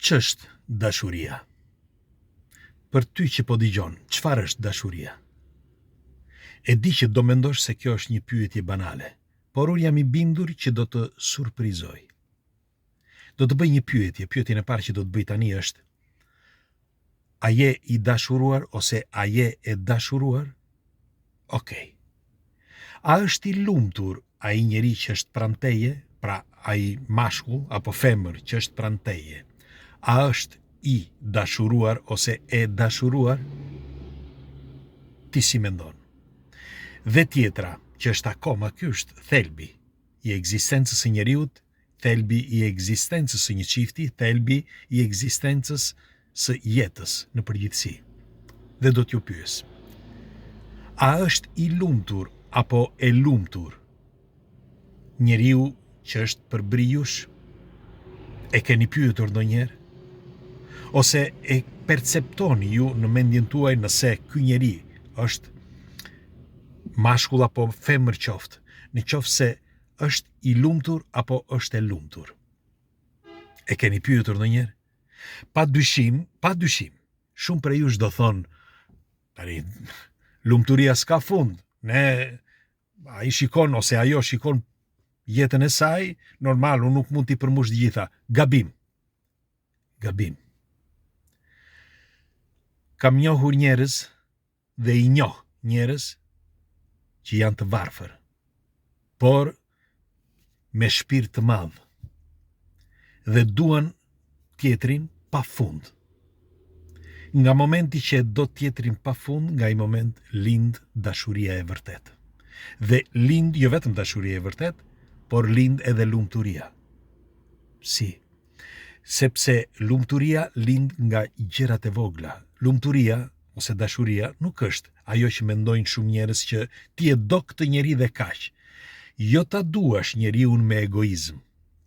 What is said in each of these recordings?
Ç'është dashuria? Për ty që po dëgjon, çfarë është dashuria? E di që do mendosh se kjo është një pyetje banale, por unë jam i bindur që do të surprizoj. Do të bëj një pyetje, pyetjen e parë që do të bëj tani është: a je i dashuruar ose a je e dashuruar? Okej. A është i lumtur ai njeri që është pranë teje, pra ai mashkull apo femër që është pranë teje? A është i dashuruar ose e dashuruar? Ti si mendon? Dhe tjetra, që është akoma, ky është thelbi i ekzistencës së njeriut, thelbi i ekzistencës së një çifti, thelbi i ekzistencës së jetës në përgjithësi. Dhe do t'ju pyes: a është i lumtur apo e lumtur njeriu që është përbri jush? E keni pyetur ndonjëherë? Ose e perceptoni ju në mendjen tuaj nëse ky njeri është mashkull apo femër qoftë, në qoftë se është i lumtur apo është e lumtur? E keni pyetur ndonjëherë? Pa dyshim, shumë prej jush do thonë, tani, lumturia s'ka fund, ai shikon ose ajo shikon jetën e saj, normal, unë nuk mund t'i përmush të gjitha. Gabim. Kam njohur njerëz dhe i njoh njerëz që janë të varfër, por me shpirt të madh dhe duan tjetrin pa fund. Nga momenti që e do tjetrin pa fund, nga i moment lind dashuria e vërtet. Dhe lind jo vetëm dashuria e vërtet, por lind edhe lumturia. Si? Sepse lumturia lind nga gjërat e vogla. Lumturia ose dashuria nuk është ajo që mendojnë shumë njerëz që ti e do këtë njeri dhe kaq. Jo ta duash njeriun me egoizëm.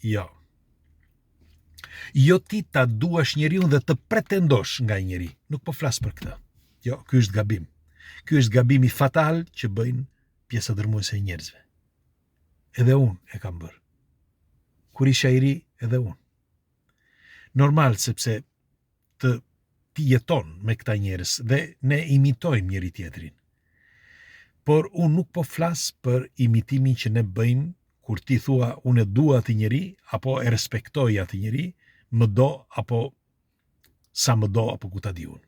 Jo. Jo ti ta duash njeriun dhe të pretendosh nga i njeri. Nuk po flas për këtë. Jo, ky është gabim. Ky është gabimi fatal që bëjnë pjesa dërmuese e njerëzve. Edhe unë e kam bërë. Kur isha i ri, edhe unë. Normal, sepse ti jeton me këta njerëz dhe ne imitojmë njëri tjetrin. Por unë nuk po flas për imitimin që ne bëjmë kur ti thua unë e dua atë njeri apo e respektoj atë njeri, më do apo sa më do apo ku ta di unë.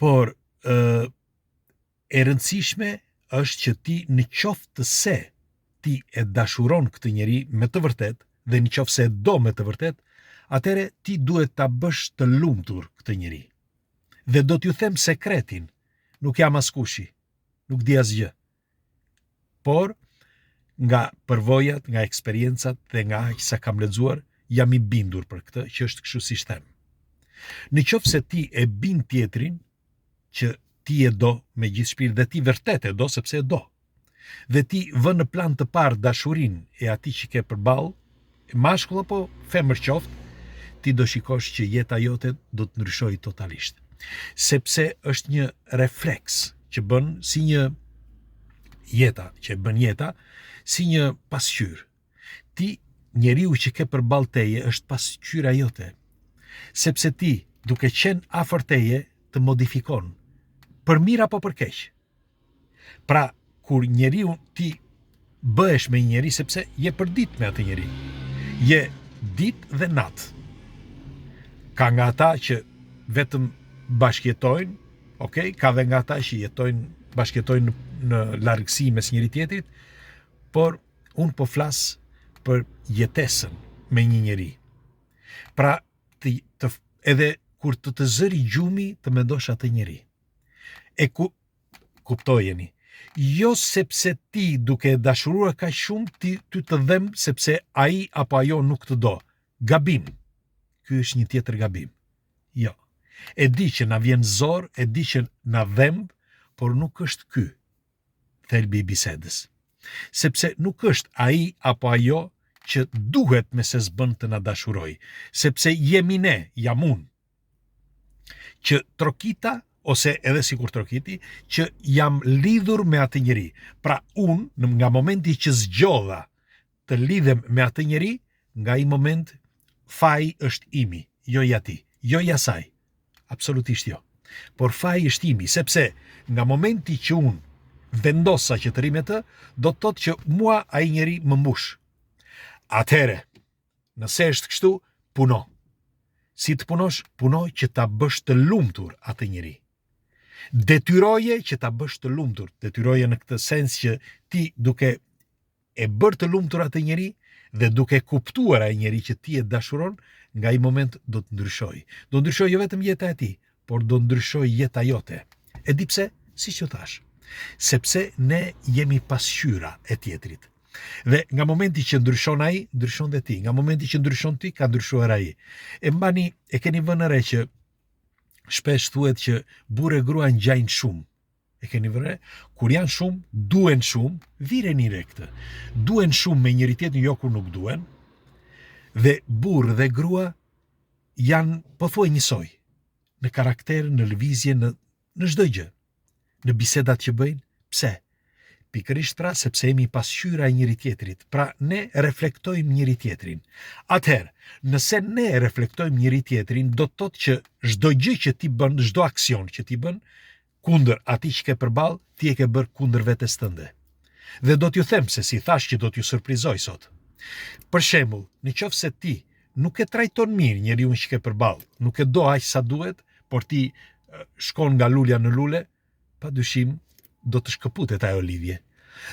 Por e rëndësishme është që ti në qoftë se ti e dashuron këtë njeri me të vërtet dhe në qoftë se e do me të vërtet, atëre ti duhet ta bësh të lumtur këtë njeri. Dhe do t'ju them sekretin, nuk jam askushi, nuk di asgjë. Por nga përvojat, nga eksperiencat dhe nga aq sa kam lexuar, jam i bindur për këtë që është kështu siç them. Në qoftë se ti e bin tjetrin që ti e do me gjithë shpirt dhe ti vërtet e do sepse e do. Dhe ti vën në plan të parë dashurinë e atij që ke përballë, mashkull apo femër qoftë, ti do shikosh që jeta jote do të ndryshojë totalisht. Sepse është një refleks që bën si një jeta, si një pasqyrë. Ti, njeriu që ke përballë teje, është pasqyra jote. Sepse ti, duke qenë afër teje, të modifikon, për mirë apo për keq. Pra, kur njeriu ti bëhesh me një njeri, sepse je për ditë me atë njeri, je ditë dhe natë. Ka nga ata që vetëm bashkjetojnë, okay? Ka dhe nga ata që bashkjetojnë në largësi mes njëri tjetrit, por unë po flas për jetesën me një njeri. Pra, edhe kur të zëri gjumi të mendosh atë njeri. E kuptojeni. Jo sepse ti duke dashuruar kaq shumë ti të dhem sepse ai apo ajo nuk të do. Gabim. Ky është një tjetër gabim. Jo. E di që na vjen zor, e di që na dhemb, por nuk është ky thelbi i bisedës. Sepse nuk është ai apo ajo që duhet me se s'bën të na dashuroj, sepse jemi ne, jam unë, që trokita, ose edhe sikur trokiti, që jam lidhur me atë njeri. Pra unë, nga momenti që zgjodha të lidhem me atë njeri, nga i moment faji është imi, jo i ati, jo i asaj. Absolutisht jo. Por faji është imi, sepse nga momenti që unë vendosa që të ri me të, do të thotë që mua ai njeri më mbush. Atëhere, nëse është kështu, puno. Si të punosh? Puno që ta bësh të lumtur atë njeri. Detyroje që ta bësh të lumtur. Detyroje në këtë sens që ti duke e bërë të lumtur atë njeri dhe duke kuptuar ai njeri që ti e dashuron, nga i moment do të ndryshoj. Do ndryshoj jo vetëm jeta e ti, por do ndryshoj jeta jote. E di pse? Si që thash. Sepse ne jemi pasqyra e tjetrit. Dhe nga momenti që ndryshon ai, ndryshon dhe ti. Nga momenti që ndryshon ti, ka ndryshuar ai. E keni vënë re që shpesh thuhet që burrë e grua ngjajnë shumë. E keni vënë re? Kur janë shumë, duhen shumë, vireni re këtë. Duhen shumë me njëri tjetrin, jo kur nuk duhen. Dhe burrë dhe grua janë pothuaj njësoj. Në karakter, në lëvizje, në çdo gjë. Në bisedat që bëjnë. Pse? Pikërisht pra sepse jemi pasqyra e njëri tjetrit. Pra ne reflektojmë njëri tjetrin. Atëherë, nëse ne reflektojmë njëri tjetrin, do të thotë që çdo gjë që ti bën, çdo aksion që ti bën kundër atij që ke përballë, ti e ke bërë kundër vetes tënde. Dhe do t'ju them se si thash që do t'ju surprizoj sot. Për shembull, nëse ti nuk e trajton mirë njeriu që ke përballë, nuk e do aq sa duhet, por ti shkon nga lulja në lule, padyshim do të shkëputet ajo lidhje.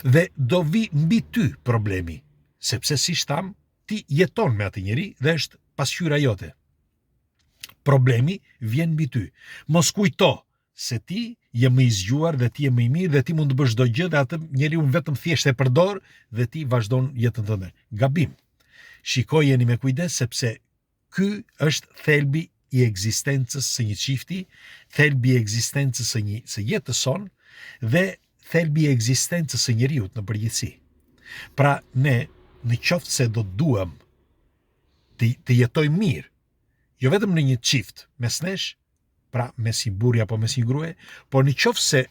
Dhe do vi mbi ty problemi, sepse si shtam, ti jeton me atë njeri dhe është pasqyra jote. Problemi vjen mbi ty. Mos kujto se ti je më i zgjuar dhe ti je më i mirë dhe ti mund të bësh çdo gjë dhe atë njeriu vetëm thjesht e përdor dhe ti vazhdon jetën tënde. Gabim. Shikojeni me kujdes sepse ky është thelbi i ekzistencës së një çifti, thelbi i ekzistencës së jetës sonë dhe thelbi i ekzistencës së njeriu në përgjithësi. Pra ne, në qoftë se do duam të jetojmë mirë, jo vetëm në një çift mes nesh, pra mes një burri apo mes një gruaje, por në qoftë se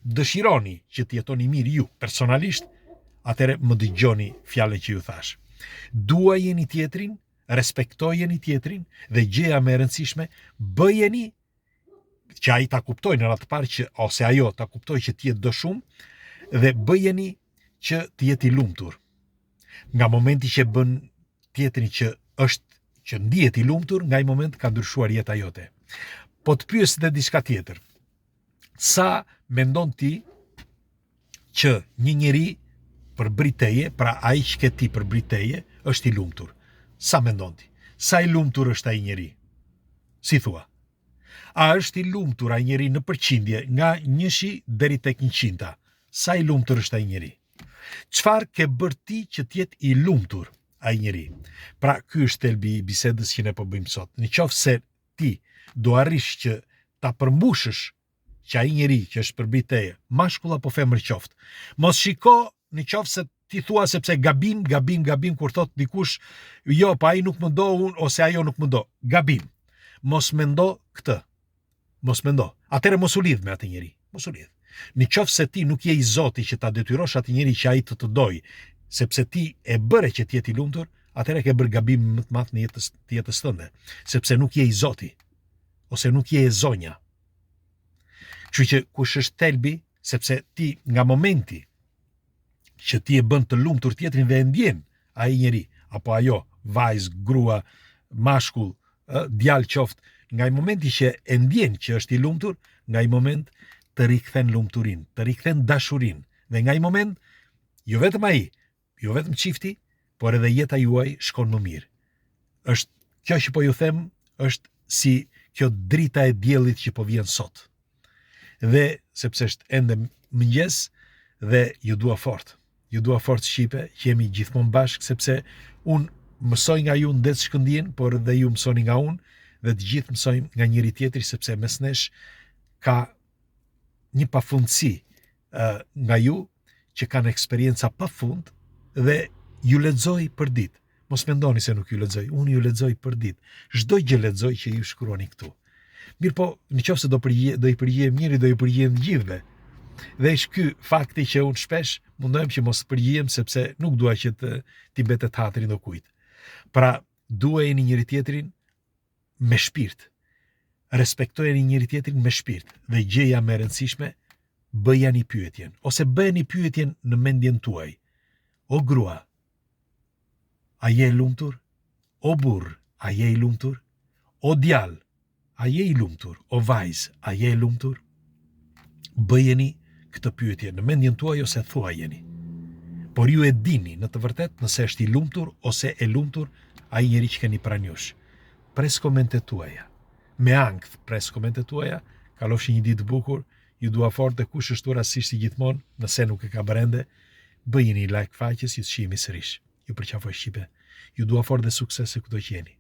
dëshironi që të jetoni mirë ju personalisht, atëherë më dëgjoni fjalën që ju thash. Duajeni tjetrin, respektojeni tjetrin dhe gjëja më e rëndësishme, bëjeni që ai ta kuptojë në radhë të parë që ose ajo ta kuptojë që ti je do shumë dhe bëjeni që të jeti lumtur. Nga momenti që bën tjetrin që ndihet i lumtur, nga ai moment ka ndryshuar jeta jote. Po të pyes edhe diçka tjetër. Sa mendon ti që një njeri për briteje, pra ai që ke ti për briteje, është i lumtur? Sa mendon ti? Sa i lumtur është ai njeri? Si thua? A është i lumtur ai njeri në përqindje nga 1 deri tek 100? Sa i lumtur është ai njeri? Çfarë ke bërë ti që të jetë i lumtur ai njeri? Pra, ky është thelbi i bisedës që ne po bëjmë sot. Nëse ti do arrish që ta përmbushësh që ai njeri që është përbrit teje, mashkull apo femër qoftë, mos shiko nëse ti thua sepse gabim kur thot dikush, jo, pa ai nuk më do unë ose ajo nuk më do. Gabim. Mos mendo këtë. Mos mendo. Atëherë mos u lidh me atë njeri. Mos u lidh. Nëse ti nuk je i Zoti që ta detyrosh atë njeri që ai të doj, sepse ti e bëre që ti jeti i lumtur, atëherë ke bërë gabim më të madh në jetës tënde, sepse nuk je i Zoti ose nuk je e zonja. Kështu që kush është thelbi, sepse ti nga momenti që ti e bën të lumtur tjetrin dhe e ndjen ai njeri apo ajo, vajzë, grua, mashkull, djalë qoftë, nga i momenti që e ndjen që është i lumtur, nga i moment të rikthen lumturin, të rikthen dashurin. Dhe nga i moment, jo vetëm ai, jo vetëm çifti, por edhe jeta juaj shkon më mirë. Është kjo që po ju them, është si kjo drita e diellit që po vjen sot. Dhe sepse është ende mëngjes dhe ju dua fort. Ju dua fort shqipe, që jemi gjithmonë bashkë, sepse unë mësoj nga ju ndet shkëndien, por dhe ju mësoni nga unë, dhe të gjithë mësojmë nga njëri tjetri, sepse mes nesh ka një pafundësi nga ju që kanë eksperienca pafund dhe ju lexoj për ditë. Mos mendoni se nuk ju lexoj, unë ju lexoj për ditë. Çdo gjë lexoj që ju shkruani këtu. Mirë po, nëse do i përgjigjem njëri, do i përgjigjem gjithëve. Dhe është ky fakti që unë shpesh mundohem që mos përgjigjem sepse nuk dua që ti mbetet hatri ndo kujt. Pra, duajeni njëri tjetrin me shpirt. Respektojeni njëri tjetrin me shpirt. Dhe gjëja më e rëndësishme, bëjani pyetjen, ose bëjeni pyetjen në mendjen tuaj. O grua, a je lumtur? O burr, a je i lumtur? O djal, a je i lumtur? O vajz, a je i lumtur? Bëjeni këtë pyetje në mendjen tuaj ose thuajeni. Por ju e dini në të vërtet nëse është i lumtur ose e lumtur ai njeri që keni pranë jush. Pres komentet tuaja. Me ankth pres komentet tuaja. Kalofshi një ditë bukur. Ju dua fort dhe kush është rastësisht si gjithmonë, nëse nuk e ka brende, bëjini like faqes, ju të shihemi sërish. Ju përqafoj Shqipe. Ju dua fort dhe suksese kudo që jeni.